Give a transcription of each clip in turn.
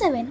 7.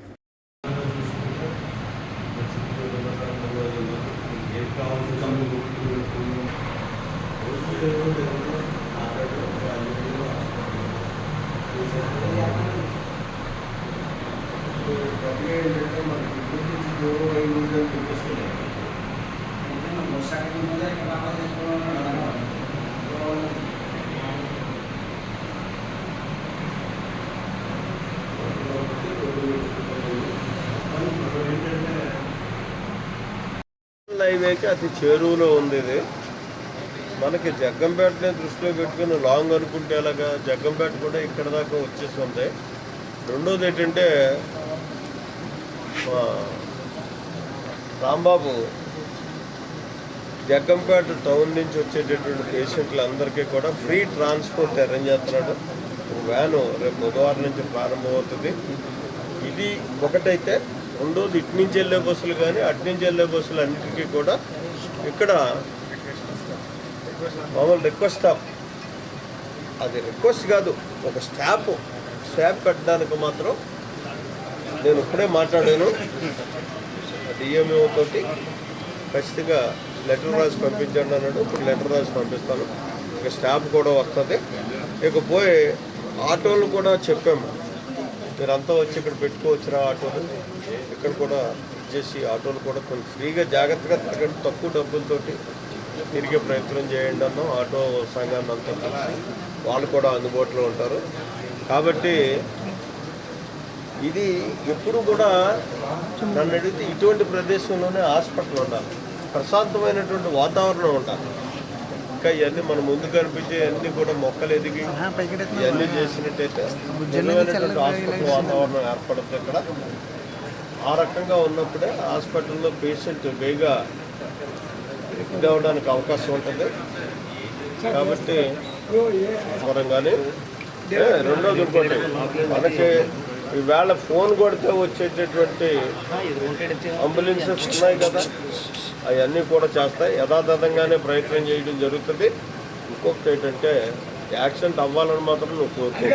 హైవేకి అతి చేరువలో ఉంది ఇది. మనకి జగ్గంపేటని దృష్టిలో పెట్టుకుని లాంగ్ అనుకుంటే అలాగా జగ్గంపేట కూడా ఇక్కడ దాకా వచ్చేస్తుంది. రెండోది ఏంటంటే రాంబాబు జగ్గంపేట టౌన్ నుంచి వచ్చేటటువంటి పేషెంట్లందరికీ కూడా ఫ్రీ ట్రాన్స్పోర్ట్ అరేంజ్ చేస్తున్నాడు. వ్యాను రేపు బుధవారం నుంచి ప్రారంభమవుతుంది. ఇది ఒకటైతే, రెండోది ఇటు నుంచి వెళ్ళే బస్సులు కానీ అటు నుంచి వెళ్ళే బస్సులు అన్నిటికీ కూడా ఇక్కడ మామూలు రిక్వెస్ట్ స్టాప్, అది రిక్వెస్ట్ కాదు, ఒక స్టాప్ పెట్టడానికి మాత్రం నేను ఇప్పుడే మాట్లాడాను డిఎంఓ తోటి. ఖచ్చితంగా లెటర్ రాసి పంపించండి అన్నాడు. ఇప్పుడు లెటర్ రాసి పంపిస్తాను. ఇక స్టాప్ కూడా వస్తుంది. ఇకపోయి ఆటోలు కూడా చెప్పాము, మీరంతా వచ్చి ఇక్కడ పెట్టుకోవచ్చురా ఆటోలు, ఇక్కడ కూడా ఇచ్చేసి ఆటోలు కూడా కొంచెం ఫ్రీగా జాగ్రత్తగా తిరగండి, తక్కువ డబ్బులతోటి తిరిగే ప్రయత్నం చేయండి అన్నాం. ఆటో సంఘాన్ని అంతా కలిసి వాళ్ళు కూడా అందుబాటులో ఉంటారు. కాబట్టి ఇది ఎప్పుడు కూడా నన్ను అడిగితే ఇటువంటి ప్రదేశంలోనే హాస్పిటల్ ఉండాలి, ప్రశాంతమైనటువంటి వాతావరణం ఉండాలి. ఇంకా ఇవన్నీ మన ముందు కనిపించే అన్నీ కూడా మొక్కలు ఎదిగి ఇవన్నీ చేసినట్టయితే నిజమైనటువంటి హాస్పిటల్ వాతావరణం ఏర్పడుతుంది ఇక్కడ. ఆ రకంగా ఉన్నప్పుడే హాస్పిటల్లో పేషెంట్ వేగా ఇది అవ్వడానికి అవకాశం ఉంటుంది. కాబట్టి పరంగానే రెండోది ఇంకోటి, మనకి ఈవేళ ఫోన్ కొడితే వచ్చేటటువంటి అంబులెన్సెస్ ఉన్నాయి కదా, అవన్నీ కూడా చేస్తాయి. యథాతథంగానే ప్రయత్నం చేయడం జరుగుతుంది. ఇంకొకటి ఏంటంటే యాక్సిడెంట్ అవ్వాలని మాత్రం నువ్వు కోరుకో.